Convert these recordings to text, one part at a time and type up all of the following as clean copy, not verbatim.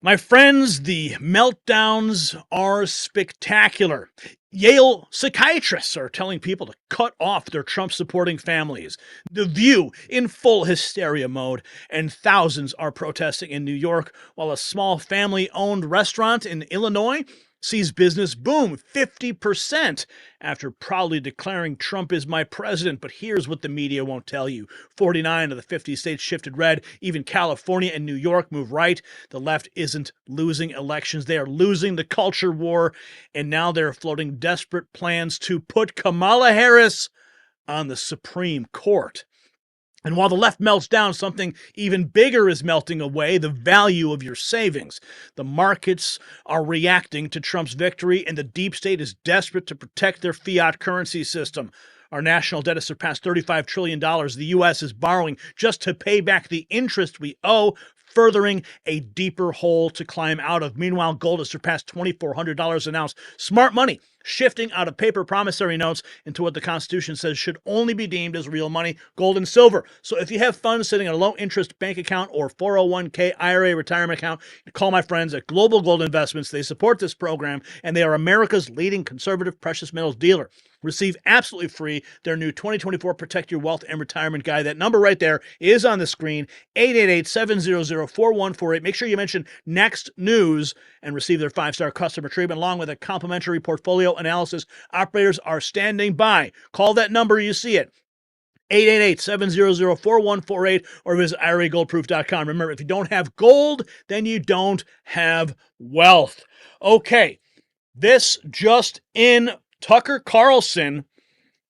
My friends, the meltdowns are spectacular. Yale psychiatrists are telling people to cut off their Trump-supporting families. The View in full hysteria mode, and thousands are protesting in New York, while a small family-owned restaurant in Illinois sees business boom 50% after proudly declaring Trump is my president. But here's what the media won't tell you. 49 of the 50 states shifted red. Even California and New York move right. The left isn't losing elections. They are losing the culture war. And now they're floating desperate plans to put Kamala Harris on the Supreme Court. And while the left melts down, something even bigger is melting away: the value of your savings. The markets are reacting to Trump's victory, and the deep state is desperate to protect their fiat currency system. Our national debt has surpassed $35 trillion. The U.S. is borrowing just to pay back the interest we owe, furthering a deeper hole to climb out of. Meanwhile, gold has surpassed $2,400 an ounce. Smart money shifting out of paper promissory notes into what the Constitution says should only be deemed as real money: gold and silver. So if you have funds sitting in a low-interest bank account or 401k IRA retirement account, call my friends at Global Gold Investments. They support this program, and they are America's leading conservative precious metals dealer. Receive absolutely free their new 2024 Protect Your Wealth and Retirement Guide. That number right there is on the screen, 888-700-4148. Make sure you mention Next News and receive their 5-star customer treatment along with a complimentary portfolio analysis. Operators are standing by. Call that number, you see it, 888-700-4148, or visit IRAGoldproof.com. Remember, if you don't have gold, then you don't have wealth. Okay, this just in: Tucker Carlson,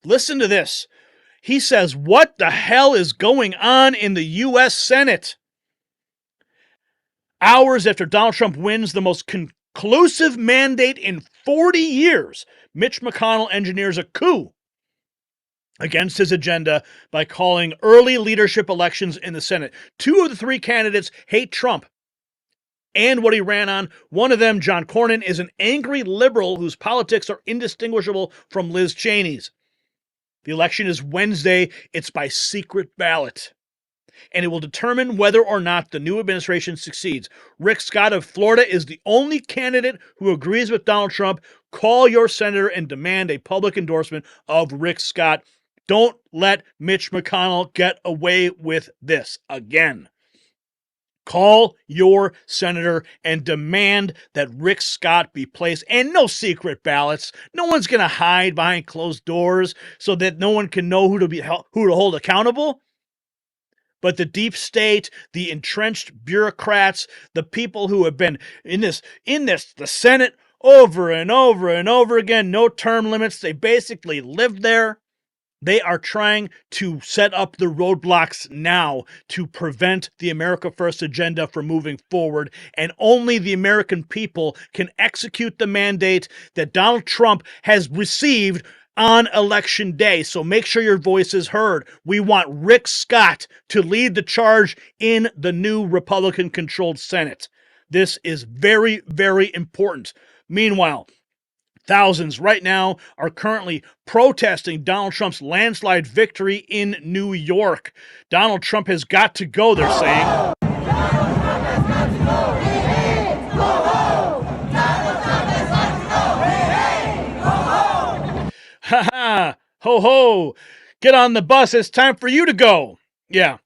listen to this. He says, what the hell is going on in the U.S. Senate? Hours after Donald Trump wins the most conclusive mandate in 40 years, Mitch McConnell engineers a coup against his agenda by calling early leadership elections in the Senate. 2 of the 3 candidates hate Trump and what he ran on. One of them, John Cornyn, is an angry liberal whose politics are indistinguishable from Liz Cheney's. The election is Wednesday. It's by secret ballot, and it will determine whether or not the new administration succeeds. Rick Scott of Florida is the only candidate who agrees with Donald Trump. Call your senator and demand a public endorsement of Rick Scott. Don't let Mitch McConnell get away with this again. Call your senator and demand that Rick Scott be placed, and no secret ballots. No one's going to hide behind closed doors so that no one can know who to hold accountable. But the deep state, the entrenched bureaucrats, the people who have been in the Senate over and over and over again, no term limits, they basically live there. They are trying to set up the roadblocks now to prevent the America First agenda from moving forward, and only the American people can execute the mandate that Donald Trump has received on Election Day. So make sure your voice is heard. We want Rick Scott to lead the charge in the new Republican-controlled Senate. This is very, very important. Meanwhile, thousands right now are currently protesting Donald Trump's landslide victory in New York. Donald Trump has got to go, they're saying. Ha ha, ho ho, get on the bus, it's time for you to go. Yeah,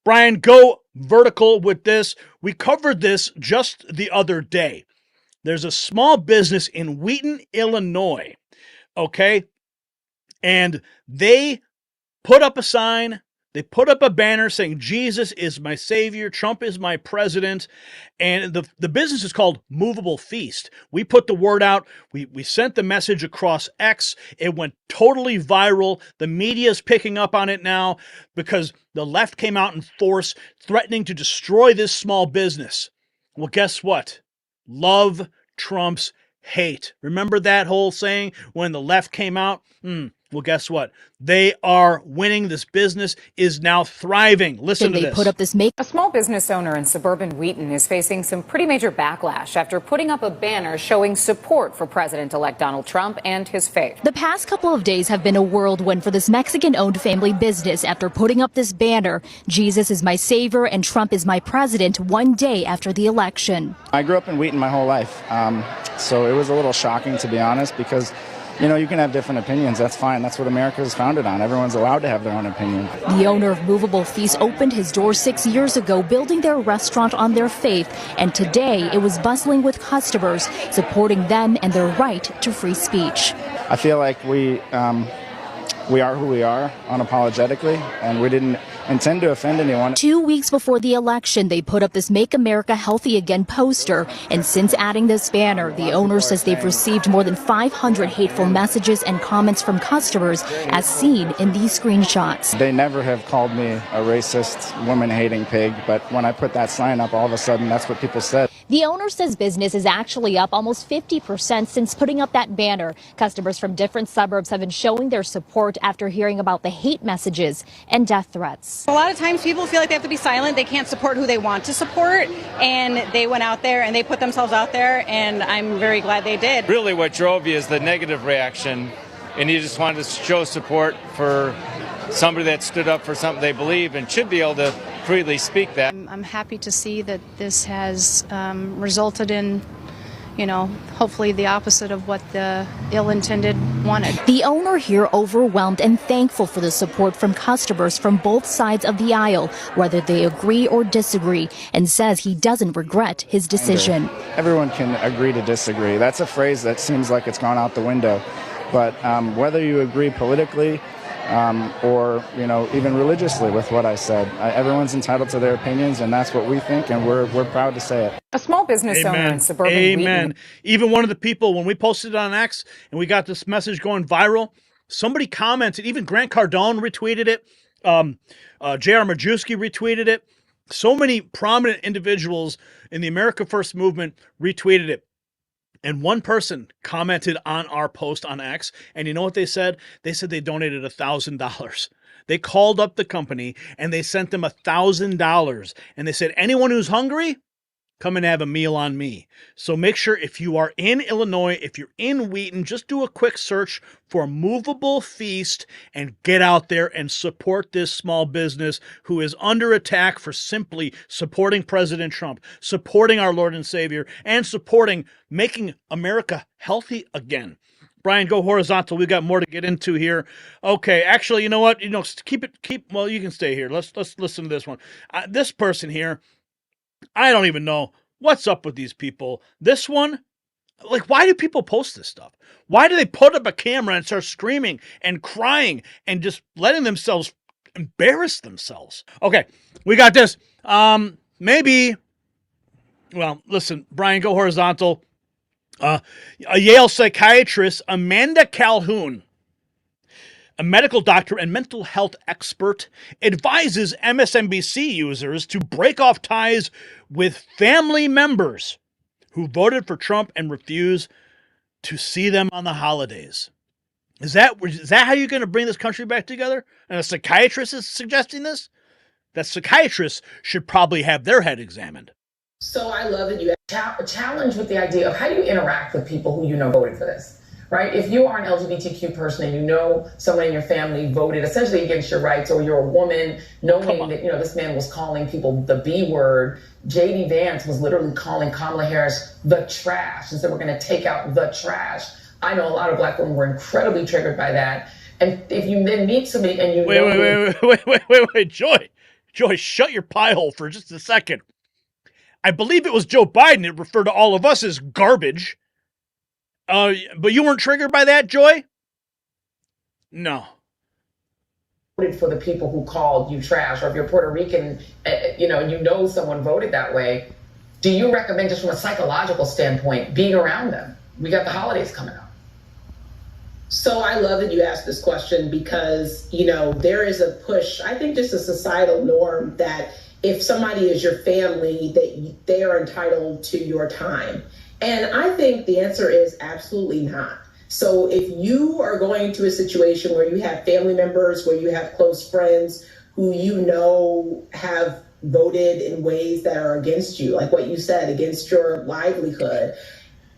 Brian, go vertical with this. We covered this just the other day. There's a small business in Wheaton, Illinois, okay? And they put up a sign, they put up a banner saying, Jesus is my savior, Trump is my president, and the business is called Movable Feast. We put the word out, we sent the message across X, it went totally viral. The media is picking up on it now because the left came out in force, threatening to destroy this small business. Well, guess what? Love trumps hate. Remember that whole saying when the left came out? Well, guess what? They are winning. This business is now thriving. Listen to this. Put up this A small business owner in suburban Wheaton is facing some pretty major backlash after putting up a banner showing support for President-elect Donald Trump and his faith. The past couple of days have been a whirlwind for this Mexican-owned family business after putting up this banner, "Jesus is my savior and Trump is my president," one day after the election. I grew up in Wheaton my whole life, so it was a little shocking, to be honest, because you can have different opinions. That's fine. That's what America is founded on. Everyone's allowed to have their own opinion. The owner of Movable Feast opened his doors 6 years ago, building their restaurant on their faith. And today it was bustling with customers, supporting them and their right to free speech. I feel like we are who we are unapologetically, and we didn't intend to offend anyone. 2 weeks before the election, they put up this Make America Healthy Again poster. And since adding this banner, the owner says they've received more than 500 hateful messages and comments from customers, as seen in these screenshots. They never have called me a racist, woman-hating pig, but when I put that sign up, all of a sudden that's what people said. The owner says business is actually up almost 50% since putting up that banner. Customers from different suburbs have been showing their support after hearing about the hate messages and death threats. A lot of times people feel like they have to be silent. They can't support who they want to support. And they went out there and they put themselves out there. And I'm very glad they did. Really what drove you is the negative reaction. And you just wanted to show support for somebody that stood up for something they believe and should be able to freely speak that. I'm happy to see that this has resulted in, hopefully the opposite of what the ill-intended wanted. The owner here overwhelmed and thankful for the support from customers from both sides of the aisle, whether they agree or disagree, and says he doesn't regret his decision. Everyone can agree to disagree. That's a phrase that seems like it's gone out the window. But whether you agree politically or even religiously with what I said, everyone's entitled to their opinions, and that's what we think, and we're proud to say it. A small business owner in suburban Wheaton. Even one of the people, when we posted it on X and we got this message going viral, somebody commented, even Grant Cardone retweeted it, J.R. Majewski retweeted it. So many prominent individuals in the America First movement retweeted it. And one person commented on our post on X, and you know what they said? They said they donated $1,000. They called up the company, and they sent them $1,000. And they said, anyone who's hungry, come and have a meal on me. So make sure if you are in Illinois, if you're in Wheaton, just do a quick search for Movable Feast and get out there and support this small business who is under attack for simply supporting President Trump, supporting our Lord and Savior, and supporting making America healthy again. Brian, go horizontal. We've got more to get into here. Okay, actually, you know what? Well, you can stay here. Let's listen to this one. This person here, I don't even know what's up with these people. This one, like, why do people post this stuff? Why do they put up a camera and start screaming and crying and just letting themselves embarrass themselves? Okay, we got this. Listen, Brian, go horizontal. A Yale psychiatrist, Amanda Calhoun, a medical doctor and mental health expert, advises MSNBC users to break off ties with family members who voted for Trump and refuse to see them on the holidays. Is that how you're going to bring this country back together? And a psychiatrist is suggesting this? That psychiatrists should probably have their head examined. So I love that you have challenge with the idea of how do you interact with people who voted for this. Right? If you are an LGBTQ person and someone in your family voted essentially against your rights, or you're a woman, knowing that, this man was calling people the B word, J.D. Vance was literally calling Kamala Harris the trash and said, we're going to take out the trash. I know a lot of Black women were incredibly triggered by that. And if you then meet somebody and Wait, Joy, shut your pie hole for just a second. I believe it was Joe Biden that referred to all of us as garbage. But you weren't triggered by that, Joy? No. For the people who called you trash, or if you're Puerto Rican, and someone voted that way, do you recommend, just from a psychological standpoint, being around them? We got the holidays coming up. So I love that you asked this question because, there is a push, I think just a societal norm that if somebody is your family, that they are entitled to your time. And I think the answer is absolutely not. So if you are going to a situation where you have family members, where you have close friends who you know have voted in ways that are against you, like what you said, against your livelihood,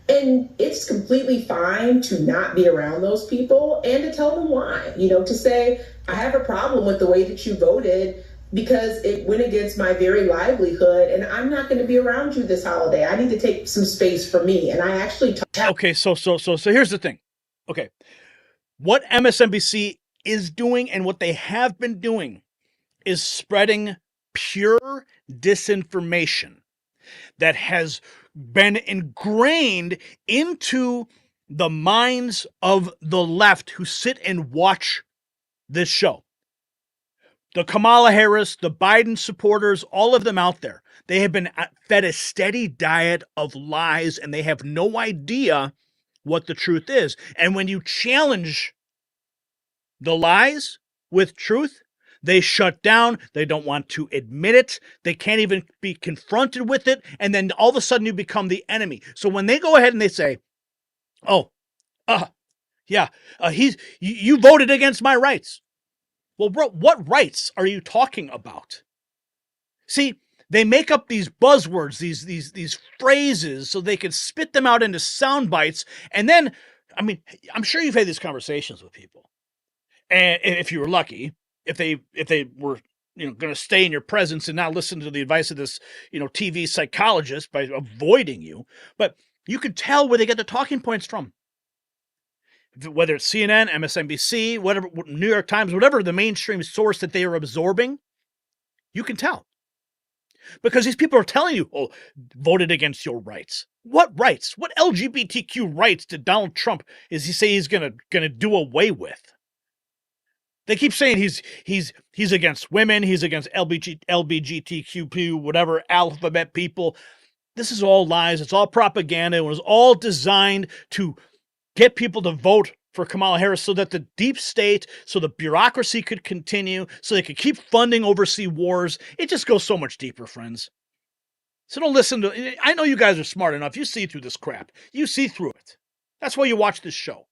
and it's completely fine to not be around those people and to tell them why, to say, I have a problem with the way that you voted because it went against my very livelihood and I'm not going to be around you this holiday. I need to take some space for me. And I actually Okay, so here's the thing. Okay. What MSNBC is doing and what they have been doing is spreading pure disinformation that has been ingrained into the minds of the left who sit and watch this show. The Kamala Harris, the Biden supporters, all of them out there, they have been fed a steady diet of lies and they have no idea what the truth is. And when you challenge the lies with truth, they shut down. They don't want to admit it. They can't even be confronted with it. And then all of a sudden you become the enemy. So when they go ahead and they say, oh, you voted against my rights. Well, bro, what rights are you talking about? See, they make up these buzzwords, these phrases, so they can spit them out into sound bites. And then, I mean, I'm sure you've had these conversations with people. And if you were lucky, if they were going to stay in your presence and not listen to the advice of this TV psychologist by avoiding you, but you could tell where they get the talking points from. Whether it's CNN, MSNBC, whatever, New York Times, whatever the mainstream source that they are absorbing, you can tell. Because these people are telling you, oh, voted against your rights. What rights? What LGBTQ rights did Donald Trump say he's gonna do away with? They keep saying he's against women, he's against LGBTQ, whatever, alphabet people. This is all lies. It's all propaganda. It was all designed to get people to vote for Kamala Harris so that the deep state, so the bureaucracy could continue, so they could keep funding overseas wars. It just goes so much deeper, friends. So don't listen to, I know you guys are smart enough. You see through this crap. You see through it. That's why you watch this show.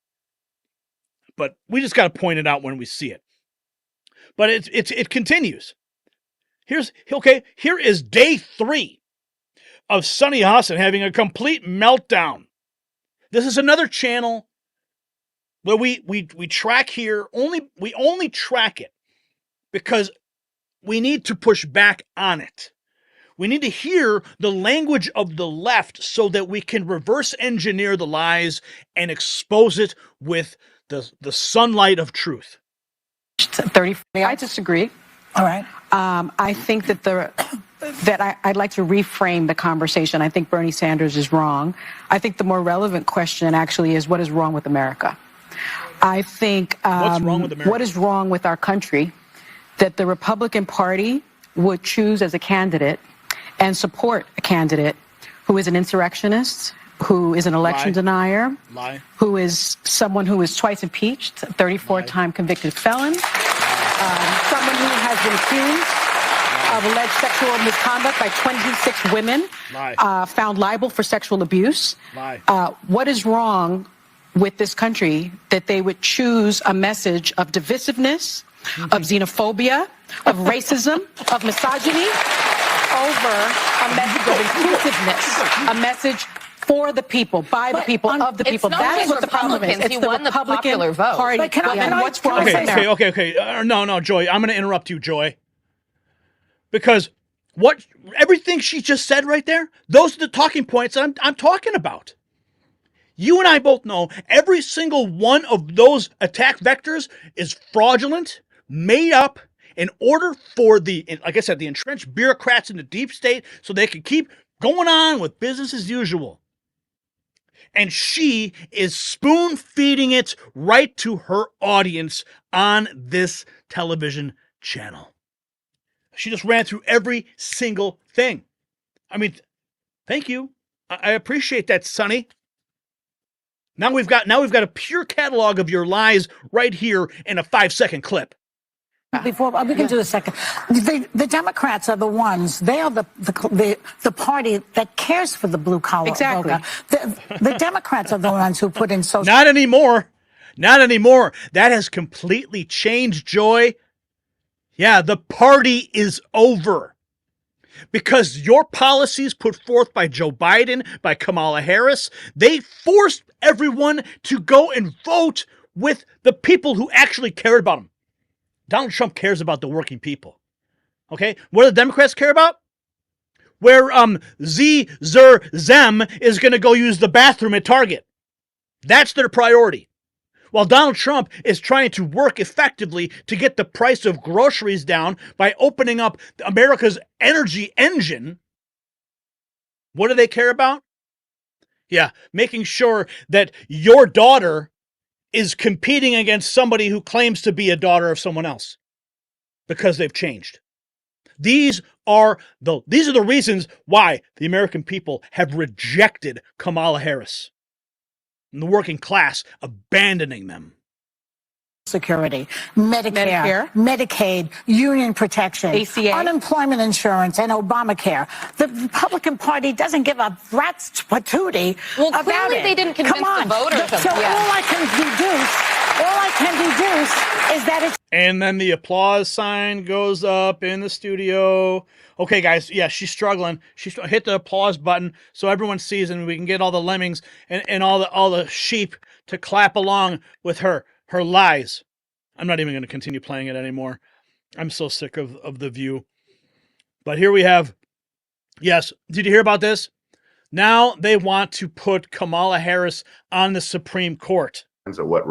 But we just got to point it out when we see it. But it continues. Here is day 3 of Sunny Hostin having a complete meltdown. This is another channel where we track here. We only track it because we need to push back on it. We need to hear the language of the left so that we can reverse engineer the lies and expose it with the sunlight of truth. 30. I disagree. All right. I think that I'd like to reframe the conversation. I think Bernie Sanders is wrong. I think the more relevant question actually is what is wrong with America? I think what's wrong with America? What is wrong with our country that the Republican Party would choose as a candidate and support a candidate who is an insurrectionist, who is an election denier, who is someone who is twice impeached, 34-time convicted felon, someone who has been accused of alleged sexual misconduct by 26 women, found liable for sexual abuse. What is wrong with this country that they would choose a message of divisiveness, of xenophobia, of racism, of misogyny, over a message of inclusiveness, a message for the people, by the people, of the people. That is what the problem is. It's the Republican Party. What's wrong with that? Okay. No, Joy. I'm going to interrupt you, Joy. Because everything she just said right there, those are the talking points I'm talking about. You and I both know every single one of those attack vectors is fraudulent, made up, in order for like I said, the entrenched bureaucrats in the deep state so they can keep going on with business as usual. And she is spoon feeding it right to her audience on this television channel. She just ran through every single thing. I mean, thank you. I appreciate that, Sonny. Now we've got a pure catalog of your lies right here in a 5-second clip. Before we can do the second, the Democrats are the ones. They are the party that cares for the blue collar Exactly. voter. The Democrats are the ones who put in social. Not anymore. Not anymore. That has completely changed, Joy. Yeah, the party is over. Because your policies put forth by Joe Biden, by Kamala Harris, they forced everyone to go and vote with the people who actually cared about them. Donald Trump cares about the working people. Okay? What do the Democrats care about? Where Zem is going to go use the bathroom at Target. That's their priority. While Donald Trump is trying to work effectively to get the price of groceries down by opening up America's energy engine, what do they care about? Yeah, making sure that your daughter is competing against somebody who claims to be a daughter of someone else because they've changed. These are the reasons why the American people have rejected Kamala Harris and the working class abandoning them. Security, Medicare, Medicaid, union protection, ACA, unemployment insurance, and Obamacare. The Republican Party doesn't give a rat's patootie about it. Clearly they didn't convince the voters. So all I can deduce is that it's. And then the applause sign goes up in the studio. Okay, guys, yeah, she's struggling. She's hit the applause button so everyone sees and we can get all the lemmings and all the sheep to clap along with her lies. I'm not even going to continue playing it anymore. I'm so sick of The View. But here we have, yes, did you hear about this? Now they want to put Kamala Harris on the Supreme Court. Of what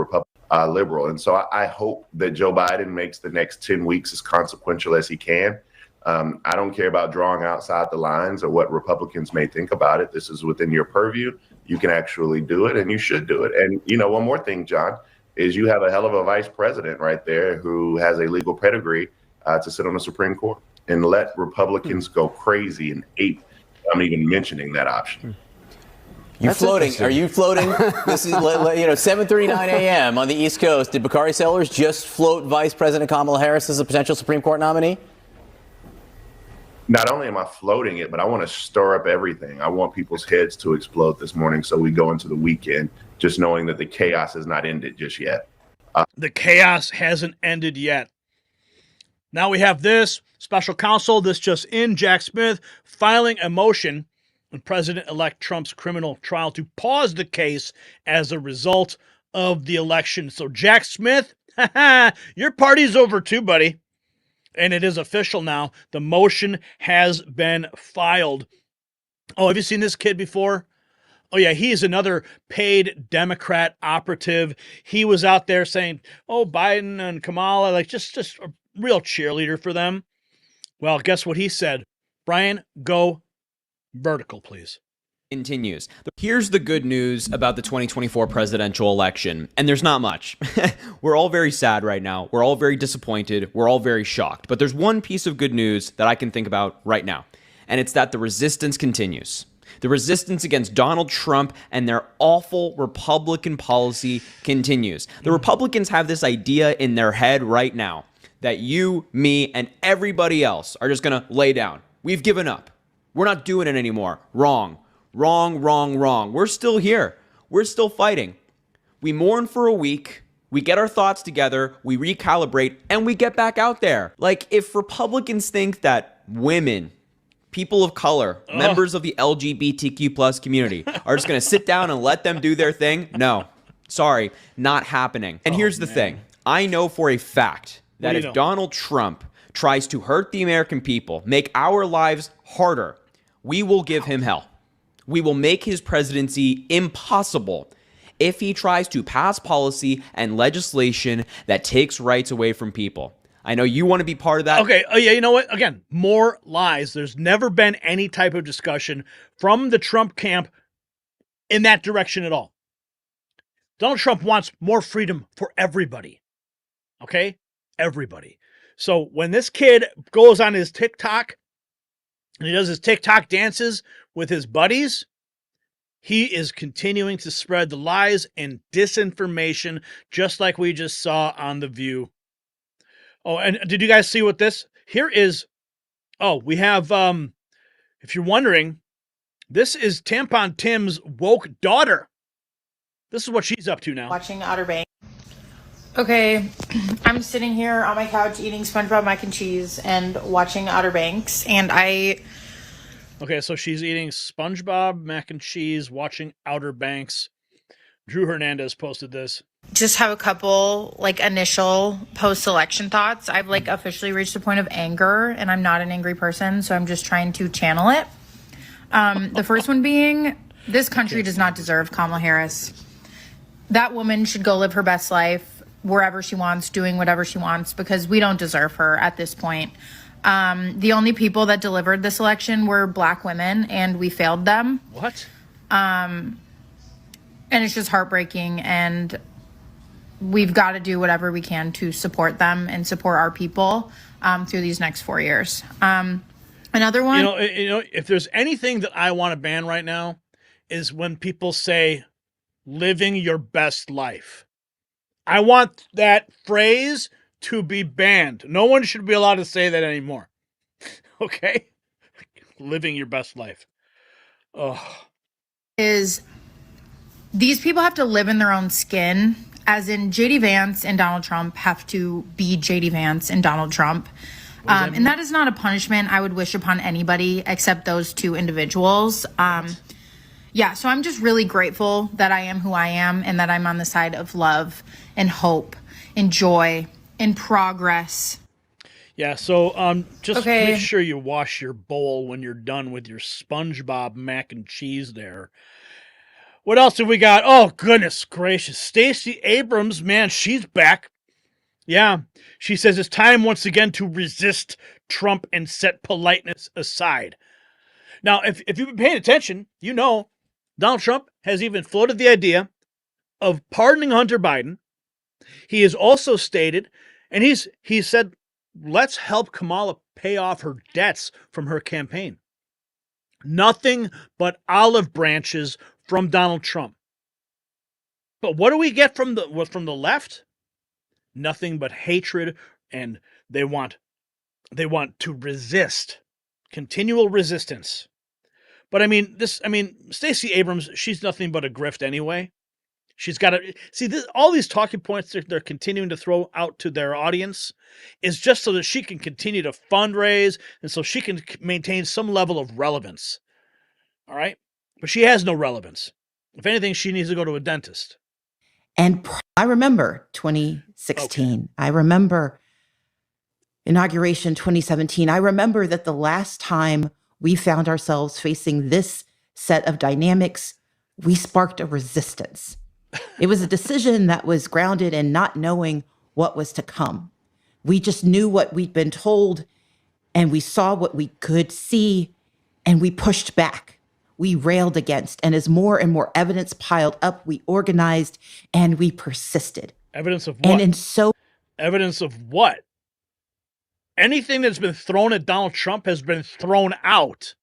liberal. And so I hope that Joe Biden makes the next 10 weeks as consequential as he can. I don't care about drawing outside the lines or what Republicans may think about it. This is within your purview. You can actually do it, and you should do it. And, one more thing, John, is you have a hell of a vice president right there who has a legal pedigree to sit on the Supreme Court, and let Republicans go crazy and ape. I'm even mentioning that option. You floating? Are you floating? This is 7:39 a.m. on the East Coast. Did Bakari Sellers just float Vice President Kamala Harris as a potential Supreme Court nominee? Not only am I floating it, but I want to stir up everything. I want people's heads to explode this morning so we go into the weekend just knowing that the chaos has not ended just yet. The chaos hasn't ended yet. Now we have this special counsel, this just in, Jack Smith, filing a motion on President-elect Trump's criminal trial to pause the case as a result of the election. So Jack Smith, your party's over too, buddy. And it is official now. The motion has been filed. Oh, have you seen this kid before? Oh, yeah, he is another paid Democrat operative. He was out there saying, oh, Biden and Kamala, like just a real cheerleader for them. Well, guess what he said? Brian, go vertical, please. Continues. Here's the good news about the 2024 presidential election, and there's not much. We're all very sad right now. We're all very disappointed. We're all very shocked. But there's one piece of good news that I can think about right now, and it's that the resistance continues. The resistance against Donald Trump and their awful Republican policy continues. The Republicans have this idea in their head right now that you, me, and everybody else are just going to lay down. We've given up. We're not doing it anymore. Wrong. Wrong, wrong, wrong. We're still here. We're still fighting. We mourn for a week. We get our thoughts together. We recalibrate, and we get back out there. Like, if Republicans think that women, people of color, members of the LGBTQ plus community are just going to sit down and let them do their thing, no. Sorry, not happening. And here's the thing. I know for a fact that if Donald Trump tries to hurt the American people, make our lives harder, we will give him hell. We will make his presidency impossible if he tries to pass policy and legislation that takes rights away from people. I know you want to be part of that. Okay, yeah, you know what? Again, more lies. There's never been any type of discussion from the Trump camp in that direction at all. Donald Trump wants more freedom for everybody. Okay? Everybody. So when this kid goes on his TikTok and he does his TikTok dances with his buddies, he is continuing to spread the lies and disinformation just like we just saw on The View. Oh, and did you guys see what this? Here is, we have, if you're wondering, this is Tampon Tim's woke daughter. This is what she's up to now. Watching Outer Banks. Okay, I'm sitting here on my couch eating SpongeBob mac and cheese and watching Outer Banks, and Okay, so she's eating SpongeBob mac and cheese, watching Outer Banks. Drew Hernandez posted this. just have a couple initial post-election thoughts. I've officially reached a point of anger, and I'm not an angry person, so I'm just trying to channel it. The first one being, this country does not deserve Kamala Harris. That woman should go live her best life wherever she wants, doing whatever she wants, because we don't deserve her at this point. The only people that delivered this election were Black women, and we failed them. What? And it's just heartbreaking, and we've got to do whatever we can to support them and support our people through these next 4 years. Another one. If there's anything that I want to ban right now, is when people say living your best life. I want that phrase to be banned. No one should be allowed to say that anymore. Okay? Living your best life. Is these people have to live in their own skin, as in JD Vance and Donald Trump have to be JD Vance and Donald Trump. And that is not a punishment I would wish upon anybody except those two individuals. Yeah, so I'm just really grateful that I am who I am and that I'm on the side of love and hope and joy and progress. Yeah, so just make sure you wash your bowl when you're done with your SpongeBob mac and cheese there. What else have we got? Oh, goodness gracious. Stacey Abrams, man, she's back. Yeah, she says it's time once again to resist Trump and set politeness aside. Now, if you've been paying attention, you know Donald Trump has even floated the idea of pardoning Hunter Biden. He has also stated, and he said, let's help Kamala pay off her debts from her campaign. Nothing but olive branches from Donald Trump. But what do we get from the left? Nothing but hatred, and they want to resist, continual resistance. But Stacey Abrams, she's nothing but a grift anyway. She's got to see this. All these talking points they're continuing to throw out to their audience is just so that she can continue to fundraise and so she can maintain some level of relevance. All right, but she has no relevance. If anything, she needs to go to a dentist. And I remember 2016. Okay. I remember inauguration 2017. I remember that the last time we found ourselves facing this set of dynamics, we sparked a resistance. It was a decision that was grounded in not knowing what was to come. We just knew what we'd been told, and we saw what we could see, and we pushed back. We railed against, and as more and more evidence piled up, we organized and we persisted. Evidence of what? Evidence of what? Anything that's been thrown at Donald Trump has been thrown out.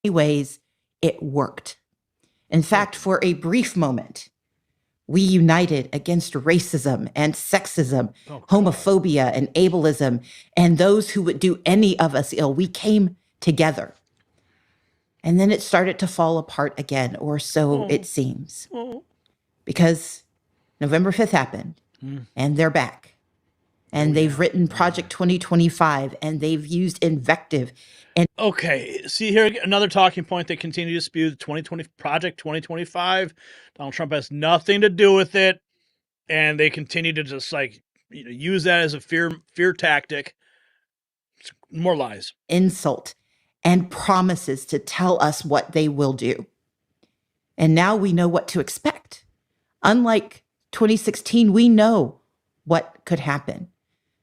In many ways, it worked. In fact, for a brief moment, we united against racism and sexism, homophobia and ableism, and those who would do any of us ill. We came together. And then it started to fall apart again, or so it seems. Because November 5th happened, and they're back. And they've written Project 2025, and they've used invective. Okay, see here, another talking point they continue to spew, the Project 2025. Donald Trump has nothing to do with it, and they continue to just use that as a fear tactic. More lies. Insult. And promises to tell us what they will do. And now we know what to expect. Unlike 2016, we know what could happen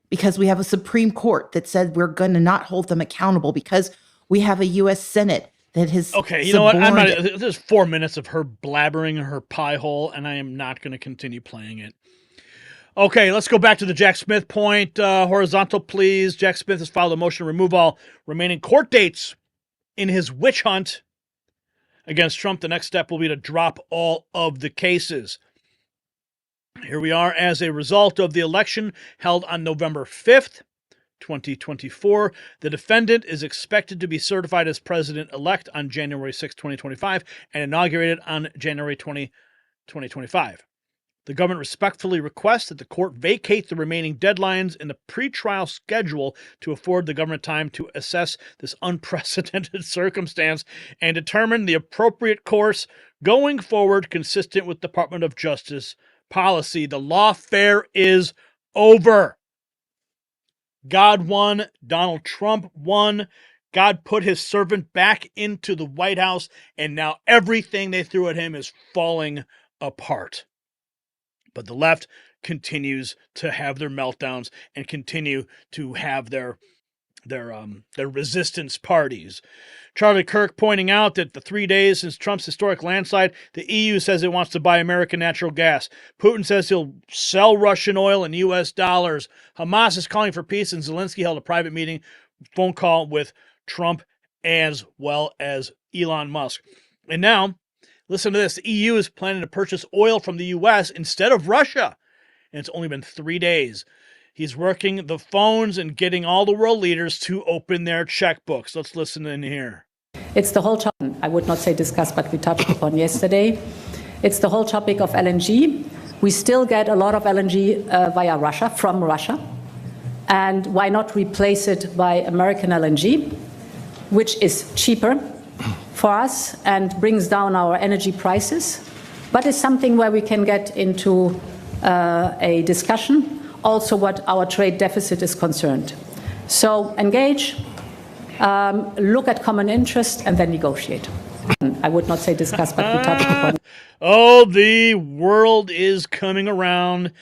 because we have a Supreme Court that said we're going to not hold them accountable because we have a U.S. Senate that has you know what? There's 4 minutes of her blabbering in her pie hole, and I am not going to continue playing it. Okay, let's go back to the Jack Smith point. Horizontal, please. Jack Smith has filed a motion to remove all remaining court dates in his witch hunt against Trump. The next step will be to drop all of the cases. Here we are as a result of the election held on November 5th, 2024. The defendant is expected to be certified as president-elect on January 6, 2025, and inaugurated on January 20, 2025. The government respectfully requests that the court vacate the remaining deadlines in the pretrial schedule to afford the government time to assess this unprecedented circumstance and determine the appropriate course going forward consistent with Department of Justice policy. The lawfare is over. God won. Donald Trump won. God put his servant back into the White House, and now everything they threw at him is falling apart. But the left continues to have their meltdowns and continue to have their resistance parties. Charlie Kirk pointing out that the 3 days since Trump's historic landslide, the EU says it wants to buy American natural gas. Putin says he'll sell Russian oil in U.S. dollars. Hamas is calling for peace, and Zelensky held a private meeting, phone call with Trump as well as Elon Musk. And now, listen to this. The EU is planning to purchase oil from the U.S. instead of Russia. And it's only been 3 days. He's working the phones and getting all the world leaders to open their checkbooks. Let's listen in here. It's the whole topic, I would not say discussed, but we touched upon yesterday. It's the whole topic of LNG. We still get a lot of LNG via Russia, from Russia. And why not replace it by American LNG, which is cheaper for us and brings down our energy prices, but it's something where we can get into a discussion, also what our trade deficit is concerned. So engage, look at common interest, and then negotiate. I would not say discuss, but we touched upon. Oh, the world is coming around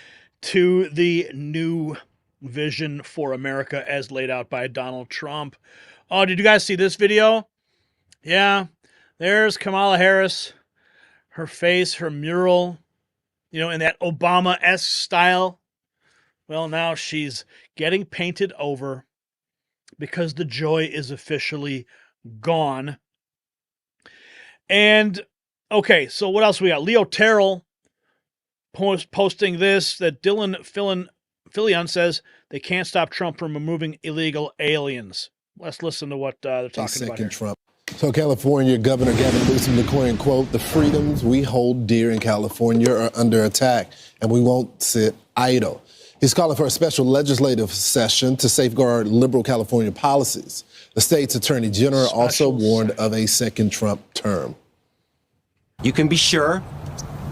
to the new vision for America as laid out by Donald Trump. Oh, did you guys see this video? Yeah, there's Kamala Harris, her face, her mural, in that Obama-esque style. Well, now she's getting painted over because the joy is officially gone. And, okay, so what else we got? Leo Terrell posting this, that Dylan Filion says they can't stop Trump from removing illegal aliens. Let's listen to what they're talking about here. Trump. So California Governor Gavin Newsom declaring, quote, "The freedoms we hold dear in California are under attack, and we won't sit idle." He's calling for a special legislative session to safeguard liberal California policies. The state's attorney general also warned of a second Trump term. You can be sure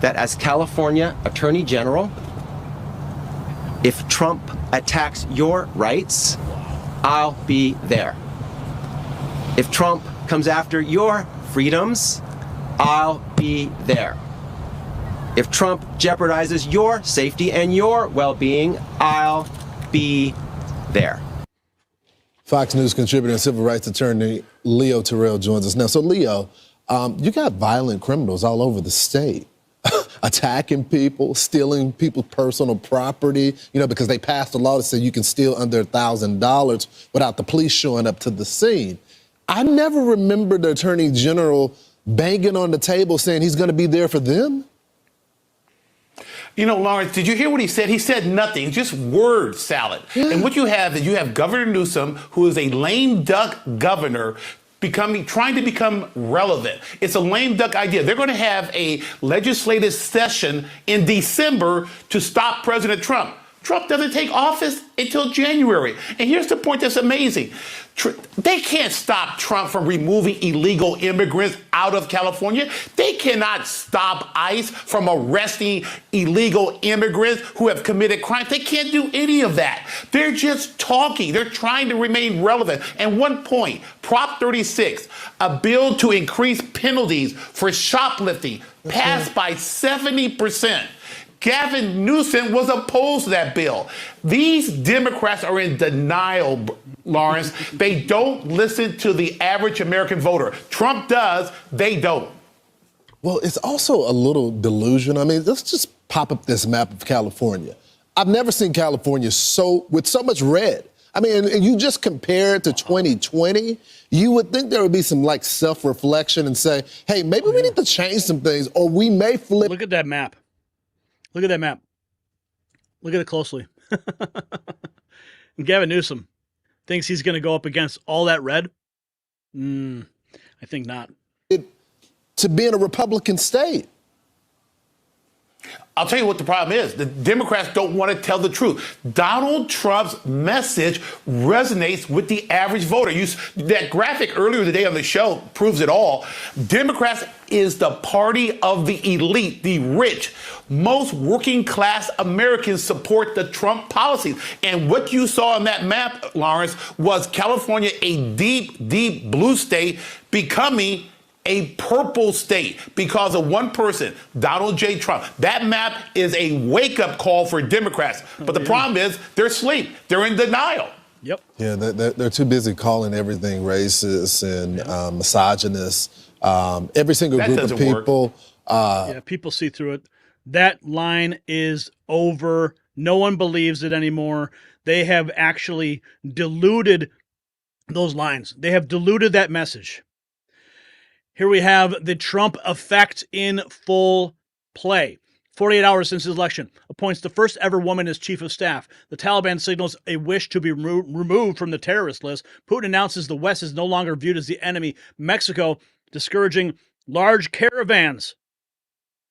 that as California Attorney General, if Trump attacks your rights, I'll be there. If Trump comes after your freedoms, I'll be there. If Trump jeopardizes your safety and your well-being, I'll be there. Fox News contributor and civil rights attorney Leo Terrell joins us now. So, Leo, you got violent criminals all over the state attacking people, stealing people's personal property, because they passed a law that said you can steal under $1,000 without the police showing up to the scene. I never remember the attorney general banging on the table saying he's going to be there for them. Lawrence, did you hear what he said? He said nothing, just word salad. Yeah. And what you have is you have Governor Newsom, who is a lame duck governor, trying to become relevant. It's a lame duck idea. They're going to have a legislative session in December to stop President Trump. Trump doesn't take office until January. And here's the point that's amazing. They can't stop Trump from removing illegal immigrants out of California. They cannot stop ICE from arresting illegal immigrants who have committed crimes. They can't do any of that. They're just talking. They're trying to remain relevant. And one point, Prop 36, a bill to increase penalties for shoplifting, passed by 70%. Gavin Newsom was opposed to that bill. These Democrats are in denial, Lawrence. They don't listen to the average American voter. Trump does, they don't. Well, it's also a little delusion. I mean, let's just pop up this map of California. I've never seen California with so much red. I mean, and you just compare it to 2020, you would think there would be some self-reflection and say, hey, maybe we need to change some things, or we may flip. Look at that map. Look at that map. Look at it closely. And Gavin Newsom thinks he's going to go up against all that red? I think not. To be in a Republican state. I'll tell you what the problem is. The Democrats don't want to tell the truth. Donald Trump's message resonates with the average voter. That graphic earlier today on the show proves it all. Democrats is the party of the elite, the rich. Most working class Americans support the Trump policies. And what you saw on that map, Lawrence, was California, a deep, deep blue state, becoming a purple state because of one person, Donald J. Trump. That map is a wake-up call for Democrats. But the problem is they're asleep. They're in denial. Yep. Yeah, they're too busy calling everything racist and misogynist. Every single That group of doesn't people. People see through it. That line is over. No one believes it anymore. They have actually diluted those lines. They have diluted that message. Here we have the Trump effect in full play. 48 hours since his election, appoints the first ever woman as chief of staff. The Taliban signals a wish to be removed from the terrorist list. Putin announces the West is no longer viewed as the enemy. Mexico discouraging large caravans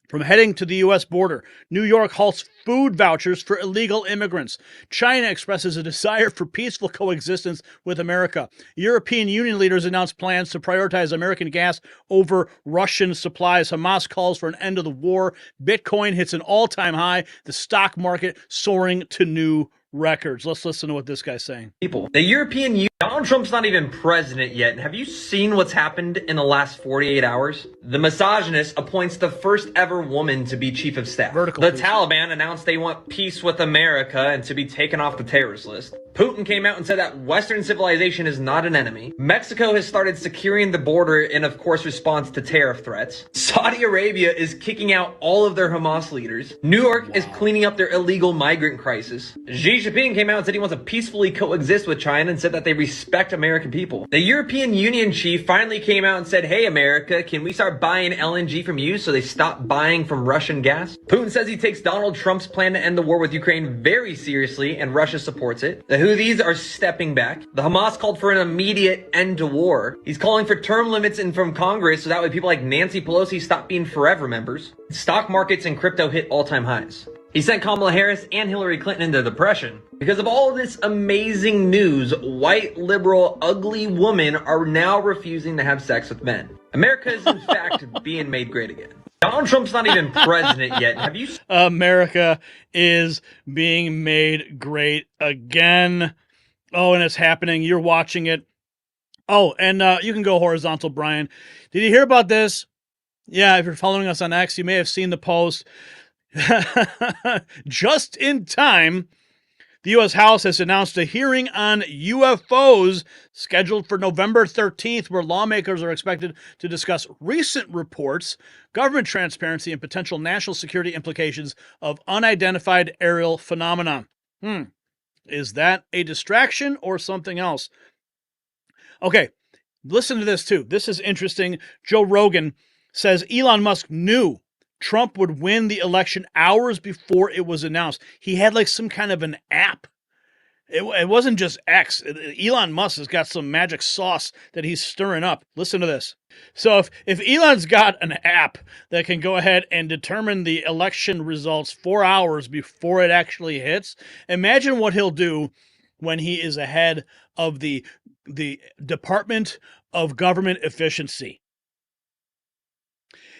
from heading to the U.S. border. New York halts food vouchers for illegal immigrants. China expresses a desire for peaceful coexistence with America. European Union leaders announce plans to prioritize American gas over Russian supplies. Hamas calls for an end to the war. Bitcoin hits an all-time high. The stock market soaring to new records. Let's listen to what this guy's saying. People. The European Union, Donald Trump's not even president yet. Have you seen what's happened in the last 48 hours? The misogynist appoints the first ever woman to be chief of staff. The Taliban announced they want peace with America and to be taken off the terrorist list. Putin came out and said that Western civilization is not an enemy. Mexico has started securing the border in, of course, response to tariff threats. Saudi Arabia is kicking out all of their Hamas leaders. New York is cleaning up their illegal migrant crisis. Xi Jinping came out and said he wants to peacefully coexist with China and said that they respect American people. The European Union chief finally came out and said, hey, America, can we start buying LNG from you so they stop buying from Russian gas? Putin says he takes Donald Trump's plan to end the war with Ukraine very seriously and Russia supports it. The Houthis are stepping back. The Hamas called for an immediate end to war. He's calling for term limits in from Congress so that way people like Nancy Pelosi stop being forever members. Stock markets and crypto hit all-time highs. He sent Kamala Harris and Hillary Clinton into depression. Because of all of this amazing news, white, liberal, ugly women are now refusing to have sex with men. America is in fact being made great again. Donald Trump's not even president yet. Have you? America is being made great again. Oh, and it's happening. You're watching it. Oh, and you can go horizontal, Brian. Did you hear about this? Yeah, if you're following us on X, you may have seen the post. Just in time, the U.S. House has announced a hearing on UFOs scheduled for November 13th, where lawmakers are expected to discuss recent reports, government transparency, and potential national security implications of unidentified aerial phenomena. Is that a distraction or something else? Okay, listen to this too. This is interesting. Joe Rogan says Elon Musk knew Trump would win the election hours before it was announced. He had like some kind of an app. It wasn't just X. Elon Musk has got some magic sauce that he's stirring up. Listen to this. So if Elon's got an app that can go ahead and determine the election results 4 hours before it actually hits, imagine what he'll do when he is ahead of the Department of Government Efficiency.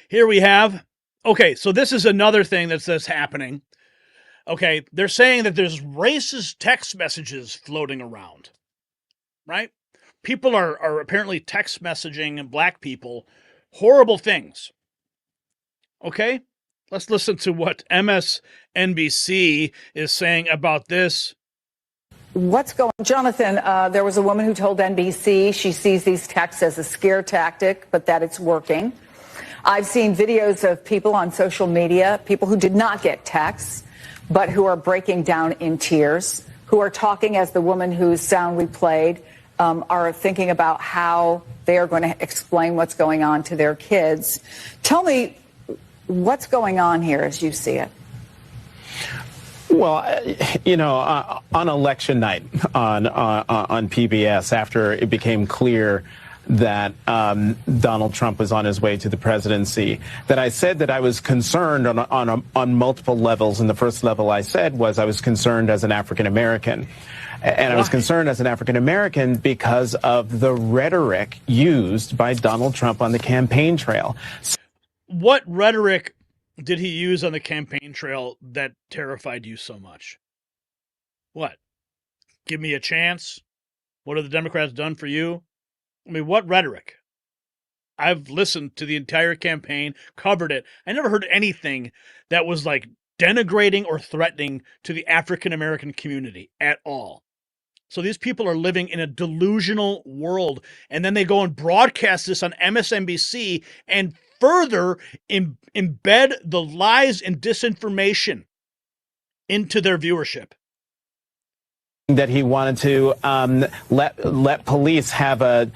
Here we have, okay, so this is another thing that's happening. Okay, they're saying that there's racist text messages floating around, right? People are apparently text messaging black people horrible things. Okay, let's listen to what MSNBC is saying about this. What's going on? Jonathan, there was a woman who told NBC she sees these texts as a scare tactic, but that it's working. I've seen videos of people on social media, people who did not get texts, but who are breaking down in tears, who are talking, as the woman whose sound we played, are thinking about how they are going to explain what's going on to their kids. Tell me what's going on here as you see it. Well, you know, on election night on PBS, after it became clear that Donald Trump was on his way to the presidency, that I said that I was concerned on multiple levels. And the first level I said was I was concerned as an African American. And I was concerned as an African American because of the rhetoric used by Donald Trump on the campaign trail. What rhetoric did he use on the campaign trail that terrified you so much? What? Give me a chance? What have the Democrats done for you? I mean, what rhetoric? I've listened to the entire campaign, covered it. I never heard anything that was like denigrating or threatening to the African American community at all. So these people are living in a delusional world, and then they go and broadcast this on MSNBC and further embed the lies and disinformation into their viewership. That he wanted to let police have a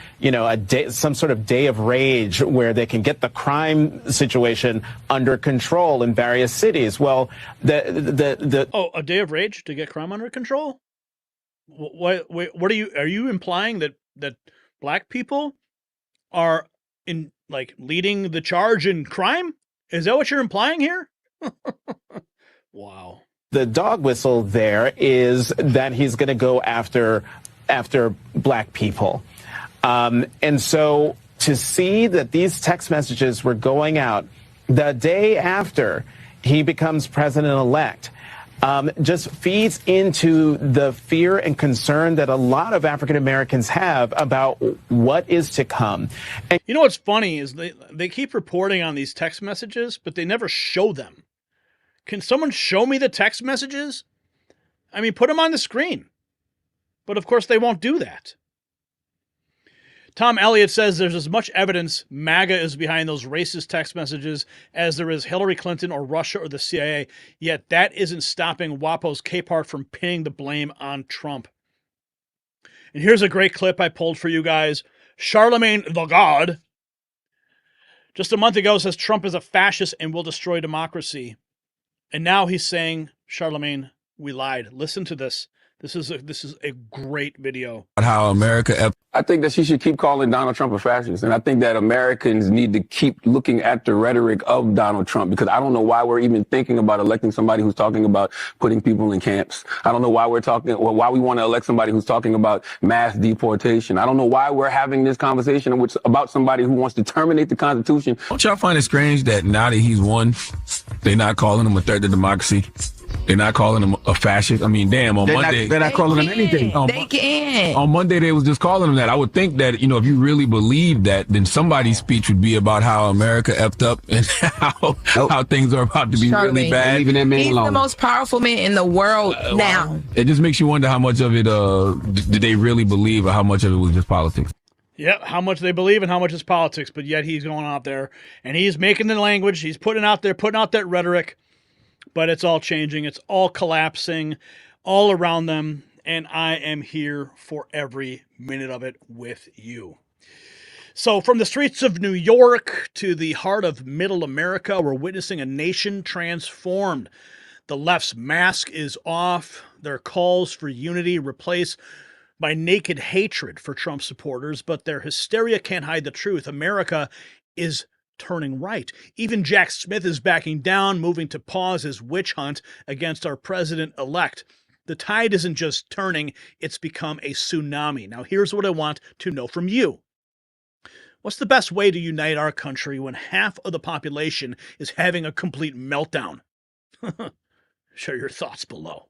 day, some sort of day of rage where they can get the crime situation under control in various cities. Well, a day of rage to get crime under control? What are you implying that black people are in leading the charge in crime? Is that what you're implying here? Wow. The dog whistle there is that he's going to go after black people. And so to see that these text messages were going out the day after he becomes president-elect just feeds into the fear and concern that a lot of African Americans have about what is to come. And you know what's funny is they keep reporting on these text messages, but they never show them. Can someone show me the text messages? I mean, put them on the screen. But of course they won't do that. Tom Elliott says there's as much evidence MAGA is behind those racist text messages as there is Hillary Clinton or Russia or the CIA, yet that isn't stopping WAPO's Capehart from pinning the blame on Trump. And here's a great clip I pulled for you guys. Charlemagne the God, just a month ago, says Trump is a fascist and will destroy democracy. And now he's saying, Charlemagne, we lied. Listen to this. This is a great video. How America... I think that she should keep calling Donald Trump a fascist. And I think that Americans need to keep looking at the rhetoric of Donald Trump, because I don't know why we're even thinking about electing somebody who's talking about putting people in camps. I don't know why why we want to elect somebody who's talking about mass deportation. I don't know why we're having this conversation about somebody who wants to terminate the Constitution. Don't y'all find it strange that now that he's won, they're not calling him a threat to democracy? They're not calling him a fascist. I mean, damn, on Monday... They're not calling him anything. They can. On Monday, they was just calling him that. I would think that, if you really believe that, then somebody's speech would be about how America effed up and how things are about to be really bad. He's the most powerful man in the world now. It just makes you wonder how much of it did they really believe, or how much of it was just politics. Yep, how much they believe and how much is politics, but yet he's going out there and he's making the language, he's putting out that rhetoric. But it's all changing. It's all collapsing all around them. And I am here for every minute of it with you. So from the streets of New York to the heart of middle America, we're witnessing a nation transformed. The left's mask is off. Their calls for unity replaced by naked hatred for Trump supporters. But their hysteria can't hide the truth. America is turning right. Even Jack Smith is backing down, moving to pause his witch hunt against our president-elect. The tide isn't just turning, it's become a tsunami. Now, here's what I want to know from you. What's the best way to unite our country when half of the population is having a complete meltdown? Share your thoughts below.